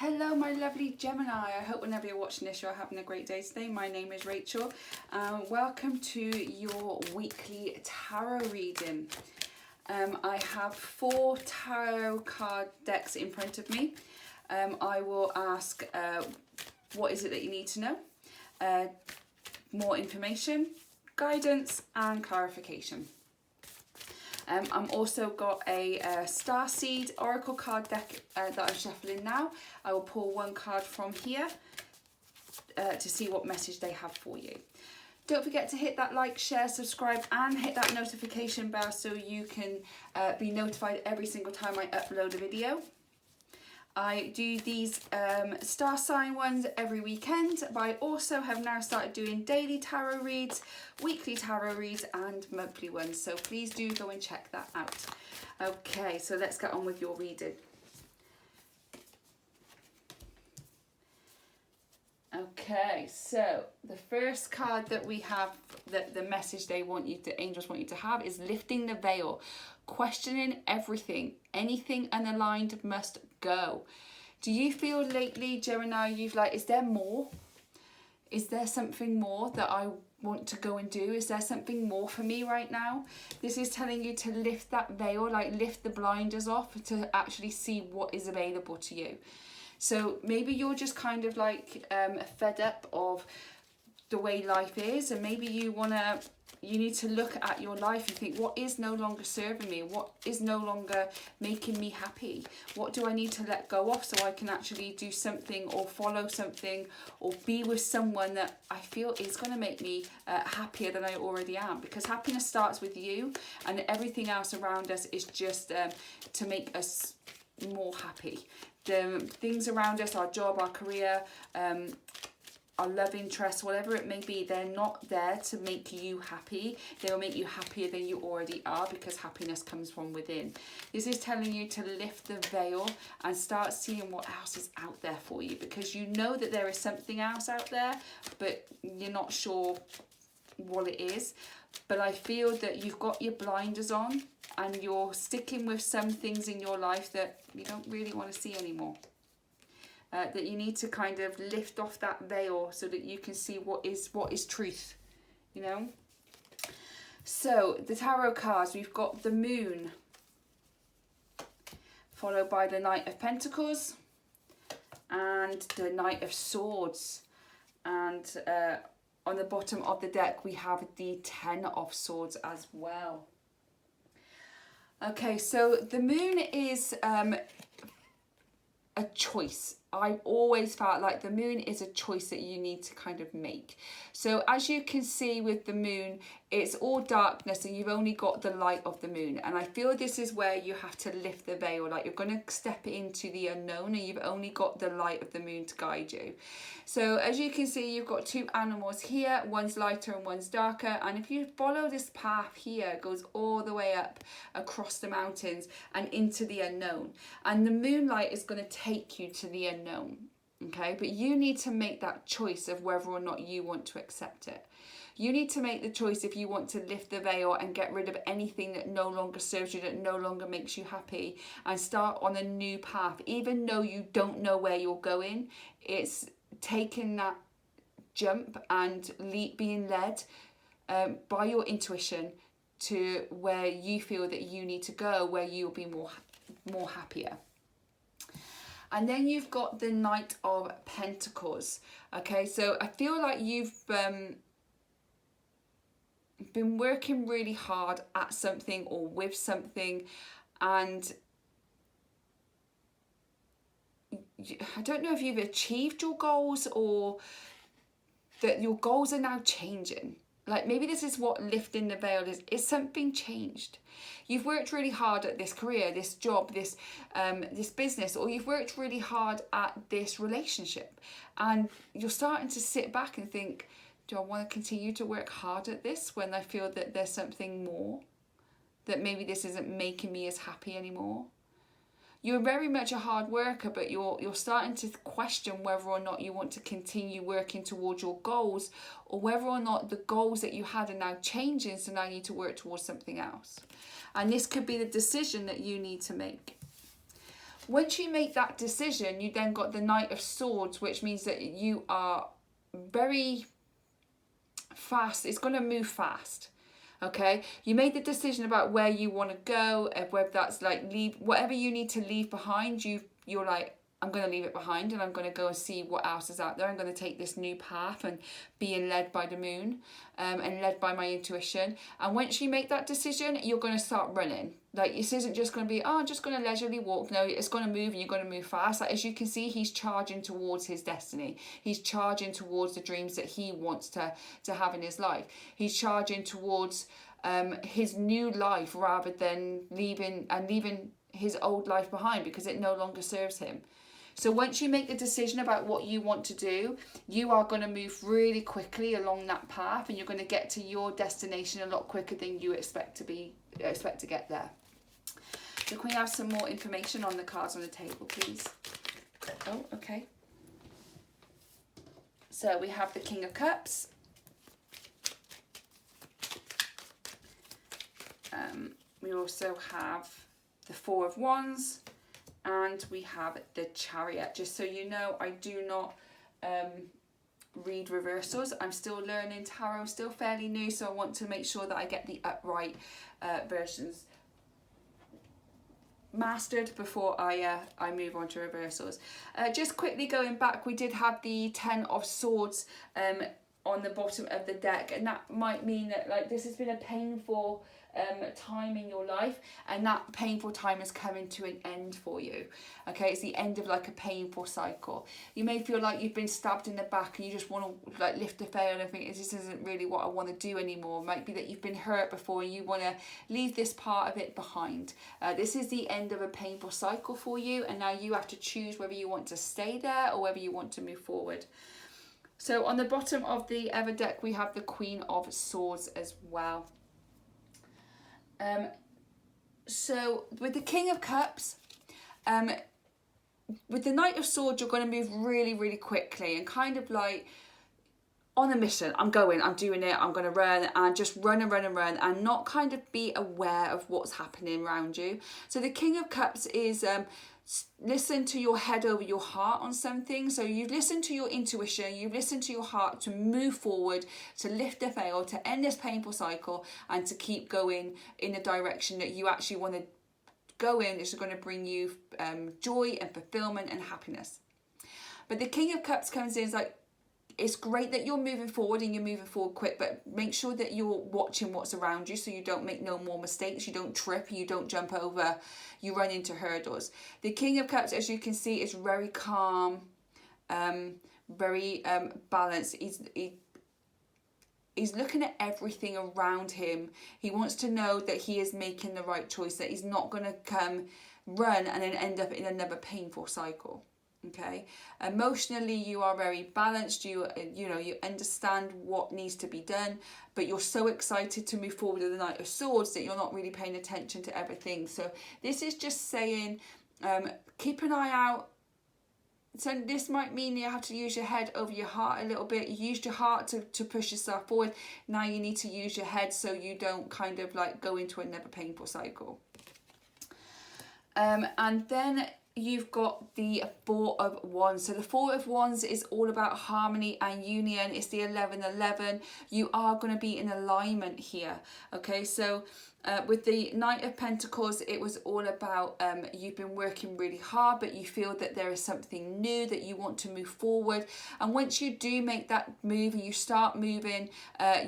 Hello my lovely Gemini, I hope whenever you're watching this you're having a great day today. My name is Rachel. Welcome to your weekly tarot reading. I have 4 tarot card decks in front of me. I will ask what is it that you need to know, more information, guidance and clarification. I'm also got a Starseed Oracle card deck that I'm shuffling now. I will pull one card from here to see what message they have for you. Don't forget to hit that like, share, subscribe and hit that notification bell so you can be notified every single time I upload a video. I do these star sign ones every weekend, but I also have now started doing daily tarot reads, weekly tarot reads and monthly ones, so please do go and check that out. Okay, so let's get on with your reading. Okay, so the first card that we have, that the message they want you to, angels want you to have, is lifting the veil, questioning everything, anything unaligned must go. Do you feel lately, Gemini, you've like, is there more? Is there something more that I want to go and do? Is there something more for me right now? This is telling you to lift that veil, like lift the blinders off to actually see what is available to you. So maybe you're just kind of like fed up of the way life is, and maybe you need to look at your life and think, what is no longer serving me? What is no longer making me happy? What do I need to let go of so I can actually do something or follow something or be with someone that I feel is going to make me happier than I already am? Because happiness starts with you, and everything else around us is just to make us more happy. The things around us, our job, our career, our love interest, whatever it may be, they're not there to make you happy. They'll make you happier than you already are, because happiness comes from within. This is telling you to lift the veil and start seeing what else is out there for you, because you know that there is something else out there, but you're not sure what it is. But I feel that you've got your blinders on and you're sticking with some things in your life that you don't really want to see anymore. That you need to kind of lift off that veil so that you can see what is truth, you know. So the tarot cards, we've got the Moon, followed by the Knight of Pentacles and the Knight of Swords, and on the bottom of the deck we have the Ten of Swords as well. Okay, so the Moon is a choice. I've always felt like the Moon is a choice that you need to kind of make. So as you can see with the Moon, it's all darkness and you've only got the light of the Moon. And I feel this is where you have to lift the veil, like you're going to step into the unknown and you've only got the light of the Moon to guide you. So as you can see, you've got 2 animals here, one's lighter and one's darker. And if you follow this path here, it goes all the way up across the mountains and into the unknown. And the moonlight is going to take you to the unknown. Okay, but you need to make that choice of whether or not you want to accept it. You need to make the choice if you want to lift the veil and get rid of anything that no longer serves you, that no longer makes you happy, and start on a new path. Even though you don't know where you're going, it's taking that jump and being led by your intuition to where you feel that you need to go, where you'll be more happier. And then you've got the Knight of Pentacles. Okay, so I feel like you've been working really hard at something or with something, and I don't know if you've achieved your goals or that your goals are now changing. Like maybe this is what lifting the veil is something changed. You've worked really hard at this career, this job, this business, or you've worked really hard at this relationship, and you're starting to sit back and think, do I want to continue to work hard at this when I feel that there's something more, that maybe this isn't making me as happy anymore? You're very much a hard worker, but you're starting to question whether or not you want to continue working towards your goals, or whether or not the goals that you had are now changing, so now you need to work towards something else. And this could be the decision that you need to make. Once you make that decision, you then got the Knight of Swords, which means that you are very fast. It's going to move fast. Okay, you made the decision about where you want to go, and whether that's like leave whatever you need to leave behind. You're like, I'm going to leave it behind and I'm going to go and see what else is out there. I'm going to take this new path and being led by the moon and led by my intuition. And once you make that decision, you're going to start running. Like, this isn't just going to be, oh, I'm just going to leisurely walk. No, it's going to move and you're going to move fast. Like, as you can see, he's charging towards his destiny. He's charging towards the dreams that he wants to have in his life. He's charging towards his new life rather than leaving his old life behind because it no longer serves him. So once you make the decision about what you want to do, you are going to move really quickly along that path, and you're going to get to your destination a lot quicker than you expect to get there. So can we have some more information on the cards on the table, please? Oh, okay. So we have the King of Cups. We also have the Four of Wands. And we have the Chariot. Just so you know, I do not read reversals. I'm still learning tarot, still fairly new, so I want to make sure that I get the upright versions mastered before I move on to reversals. Just quickly going back, we did have the Ten of Swords on the bottom of the deck, and that might mean that like this has been a painful time in your life, and that painful time is coming to an end for you. Okay, it's the end of like a painful cycle. You may feel like you've been stabbed in the back and you just want to like lift the veil and think this isn't really what I want to do anymore. It might be that you've been hurt before and you want to leave this part of it behind. This is the end of a painful cycle for you, and now you have to choose whether you want to stay there or whether you want to move forward. So on the bottom of the other deck we have the Queen of Swords as well. So with the King of Cups, with the Knight of Swords, you're going to move really, really quickly and kind of like on a mission. I'm doing it, I'm going to run and just run and not kind of be aware of what's happening around you. So the King of Cups is listen to your head over your heart on something. So you've listened to your intuition, you've listened to your heart to move forward, to lift the veil, to end this painful cycle, and to keep going in the direction that you actually want to go in. It's going to bring you joy and fulfillment and happiness. But the King of Cups comes in, is like, it's great that you're moving forward and you're moving forward quick, but make sure that you're watching what's around you so you don't make no more mistakes, you don't trip, you don't jump over, you run into hurdles. The King of Cups, as you can see, is very calm, very balanced. He's looking at everything around him. He wants to know that he is making the right choice, that he's not going to run and then end up in another painful cycle. Okay, emotionally you are very balanced. You understand what needs to be done, but you're so excited to move forward with the Knight of Swords that you're not really paying attention to everything. So this is just saying, keep an eye out. So this might mean you have to use your head over your heart a little bit. You used your heart to push yourself forward. Now you need to use your head so you don't kind of like go into another painful cycle. And then you've got the Four of Wands. So the Four of Wands is all about harmony and union. It's the 11-11. You are going to be in alignment here. Okay, so with the Knight of Pentacles, it was all about you've been working really hard, but you feel that there is something new that you want to move forward. And once you do make that move and you start moving,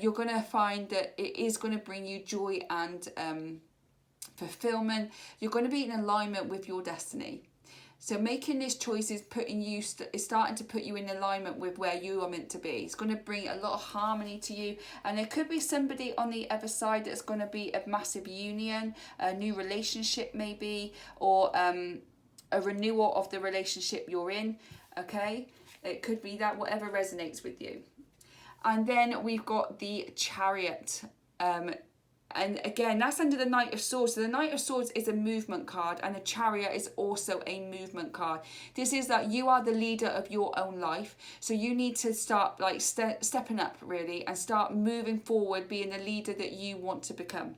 you're going to find that it is going to bring you joy and fulfillment. You're going to be in alignment with your destiny. So making this choice is starting to put you in alignment with where you are meant to be. It's going to bring a lot of harmony to you, and there could be somebody on the other side that's going to be a massive union, a new relationship maybe, or a renewal of the relationship you're in. Okay, it could be that, whatever resonates with you. And then we've got the Chariot. And again, that's under the Knight of Swords. So the Knight of Swords is a movement card, and the Chariot is also a movement card. This is that you are the leader of your own life. So you need to start like stepping up really and start moving forward, being the leader that you want to become.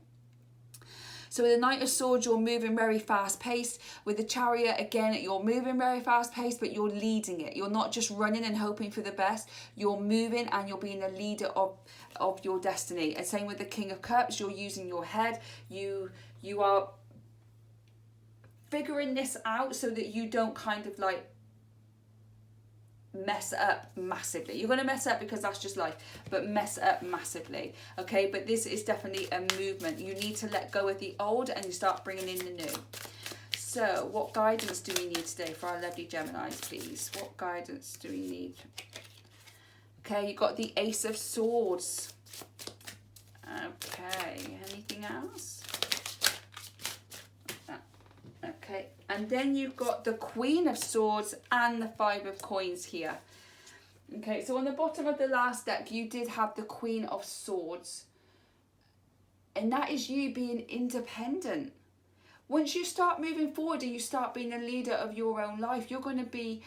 So with the Knight of Swords, you're moving very fast paced. With the Chariot, again, you're moving very fast paced, but you're leading it. You're not just running and hoping for the best. You're moving and you're being a leader of your destiny. And same with the King of Cups, you're using your head. You are figuring this out so that you don't kind of like mess up massively. You're going to mess up because that's just life, but mess up massively. Okay, but this is definitely a movement. You need to let go of the old and you start bringing in the new. So what guidance do we need today for our lovely Geminis, please? What guidance do we need? Okay, you got the Ace of Swords. Okay, anything else? Okay, and then you've got the Queen of Swords and the Five of Coins here. Okay, so on the bottom of the last deck, you did have the Queen of Swords. And that is you being independent. Once you start moving forward and you start being a leader of your own life, you're going to be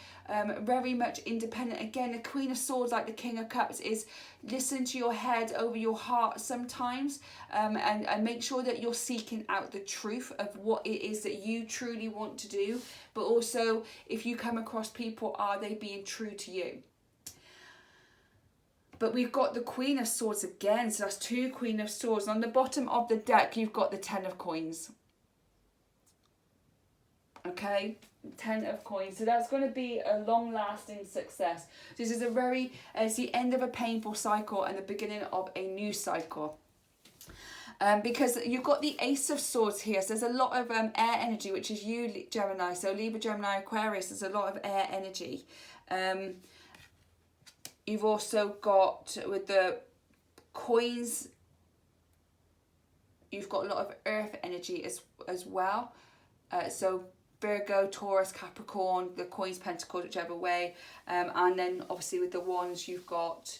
very much independent. Again, the Queen of Swords, like the King of Cups, is listen to your head over your heart sometimes, and make sure that you're seeking out the truth of what it is that you truly want to do. But also, if you come across people, are they being true to you? But we've got the Queen of Swords again, so that's two Queen of Swords. On the bottom of the deck, you've got the Ten of Coins. Okay, 10 of Coins. So that's going to be a long-lasting success. This is it's the end of a painful cycle and the beginning of a new cycle. Because you've got the Ace of Swords here. So there's a lot of air energy, which is you, Gemini. So Libra, Gemini, Aquarius, there's a lot of air energy. You've also got, with the coins, you've got a lot of earth energy as well. So Virgo, Taurus, Capricorn, the coins, pentacles, whichever way. And then obviously with the wands, you've got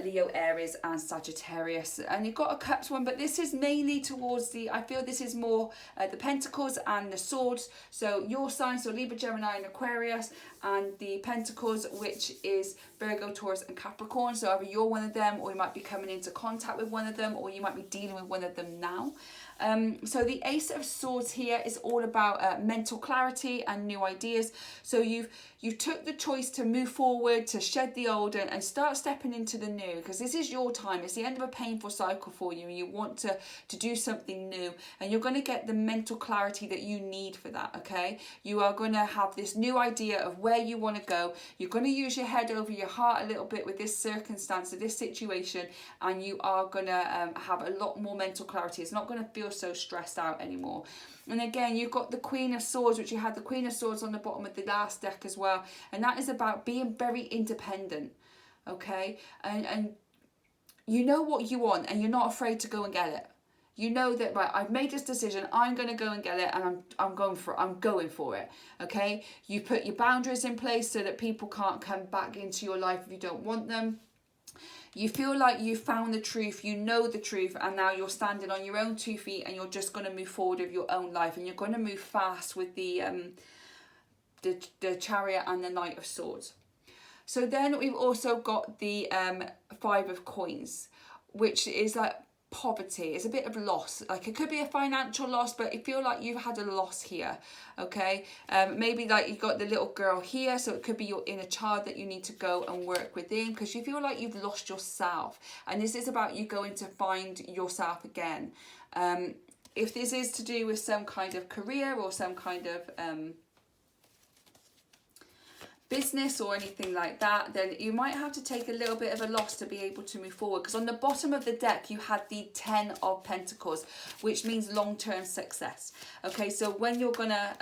Leo, Aries and Sagittarius. And you've got a Cups one, but this is mainly towards I feel this is more the Pentacles and the Swords. So your sign, so Libra, Gemini and Aquarius, and the Pentacles, which is Virgo, Taurus and Capricorn. So either you're one of them, or you might be coming into contact with one of them, or you might be dealing with one of them now. So the Ace of Swords here is all about mental clarity and new ideas. So you took the choice to move forward, to shed the old and start stepping into the new, because this is your time. It's the end of a painful cycle for you, and you want to do something new, and you're going to get the mental clarity that you need for that. Okay, you are going to have this new idea of where you want to go. You're going to use your head over your heart a little bit with this circumstance, or this situation, and you are going to have a lot more mental clarity. It's not going to feel so stressed out anymore. And again, you've got the Queen of Swords, which you had the Queen of Swords on the bottom of the last deck as well, and that is about being very independent. Okay, and you know what you want, and you're not afraid to go and get it. You know that, right, I've made this decision, I'm going to go and get it, and I'm going for it. Okay, you put your boundaries in place so that people can't come back into your life if you don't want them. You feel like you found the truth, you know the truth, and now you're standing on your own 2 feet, and you're just going to move forward with your own life, and you're going to move fast with the Chariot and the Knight of Swords. So then we've also got the Five of Coins, which is like poverty. It's a bit of loss. Like it could be a financial loss, but I feel like you've had a loss here. Okay, maybe like you've got the little girl here, so it could be your inner child that you need to go and work within, because you feel like you've lost yourself, and this is about you going to find yourself again. If this is to do with some kind of career or some kind of business or anything like that, then you might have to take a little bit of a loss to be able to move forward, because on the bottom of the deck you had the 10 of Pentacles, which means long-term success. Okay, so when you're gonna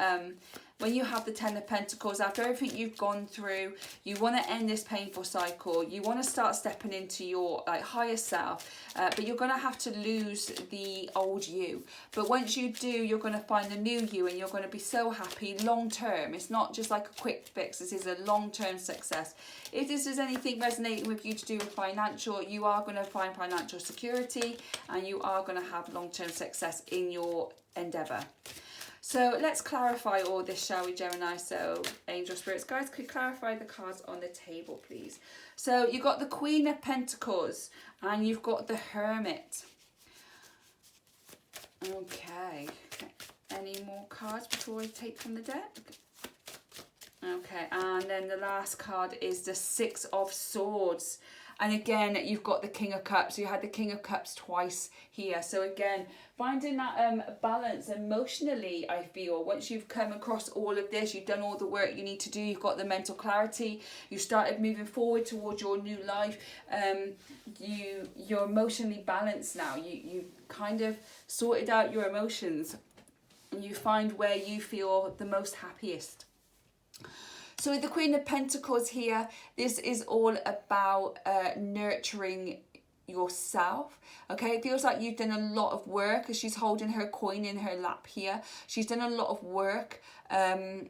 when you have the 10 of Pentacles, after everything you've gone through, you want to end this painful cycle, you want to start stepping into your higher self, but you're going to have to lose the old you. But once you do, you're going to find the new you, and you're going to be so happy long term. It's not just like a quick fix, this is a long-term success. If this is anything resonating with you to do with financial, you are going to find financial security, and you are going to have long-term success in your endeavour. So let's clarify all this, shall we, Gemini? So angel spirits, guys, could clarify the cards on the table, please. So you've got the Queen of Pentacles and you've got the Hermit. Okay. Any more cards before I take from the deck? Okay, and then the last card is the Six of Swords. And again, you've got the King of Cups. You had the King of Cups twice here. So again, finding that balance emotionally, I feel. Once you've come across all of this, you've done all the work you need to do, you've got the mental clarity, you started moving forward towards your new life, you're emotionally balanced now. You kind of sorted out your emotions. And you find where you feel the most happiest. So with the Queen of Pentacles here, this is all about nurturing yourself. Okay, it feels like you've done a lot of work, as she's holding her coin in her lap here. She's done a lot of work.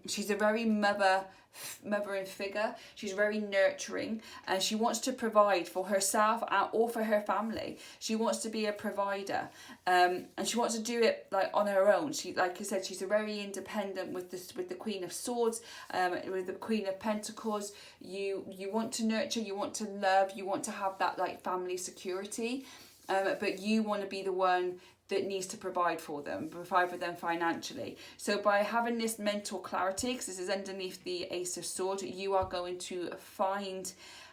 She's a very mothering figure. She's very nurturing, and she wants to provide for herself or for her family. She wants to be a provider, and she wants to do it like on her own. She, like I said, she's a very independent with the Queen of Swords, with the Queen of Pentacles. You want to nurture, you want to love, you want to have that like family security, but you want to be the one that needs to provide for them financially. So by having this mental clarity, because this is underneath the Ace of Swords, you are going to find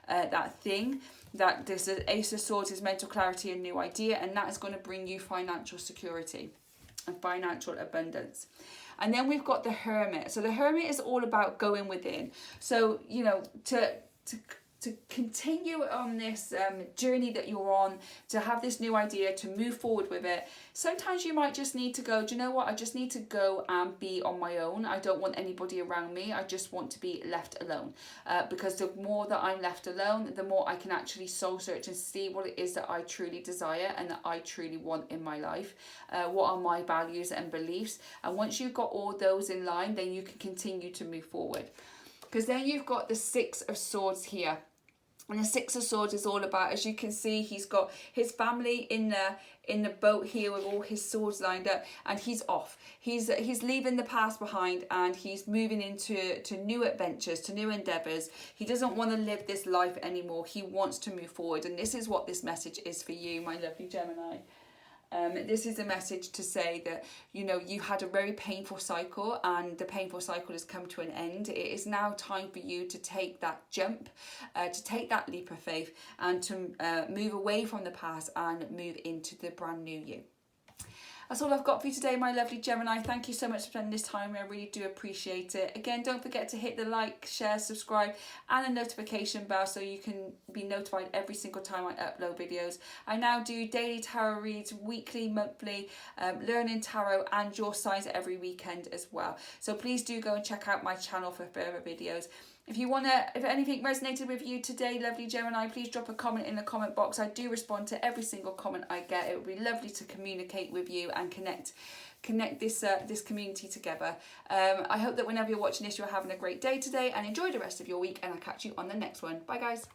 that thing. That this Ace of Swords is mental clarity and new idea, and that is going to bring you financial security and financial abundance. And then we've got the Hermit. So the Hermit is all about going within. So, you know, to continue on this journey that you're on, to have this new idea, to move forward with it, sometimes you might just need to go, do you know what, I just need to go and be on my own. I don't want anybody around me. I just want to be left alone. Because the more that I'm left alone, the more I can actually soul search and see what it is that I truly desire and that I truly want in my life. What are my values and beliefs? And once you've got all those in line, then you can continue to move forward. Because then you've got the Six of Swords here. And the Six of Swords is all about, as you can see, he's got his family in the boat here with all his swords lined up, and he's off. He's leaving the past behind, and he's moving into new adventures, to new endeavours. He doesn't want to live this life anymore. He wants to move forward, and this is what this message is for you, my lovely Gemini. This is a message to say that, you know, you had a very painful cycle, and the painful cycle has come to an end. It is now time for you to take that jump, to take that leap of faith, and to move away from the past and move into the brand new you. That's all I've got for you today, my lovely Gemini. Thank you so much for spending this time. I really do appreciate it. Again, don't forget to hit the like, share, subscribe, and the notification bell so you can be notified every single time I upload videos. I now do daily tarot reads, weekly, monthly, learning tarot, and your signs every weekend as well. So please do go and check out my channel for further videos. If anything resonated with you today, lovely Gemini, please drop a comment in the comment box. I do respond to every single comment I get. It would be lovely to communicate with you and connect this community together. I hope that whenever you're watching this, you're having a great day today, and enjoy the rest of your week, and I'll catch you on the next one. Bye, guys.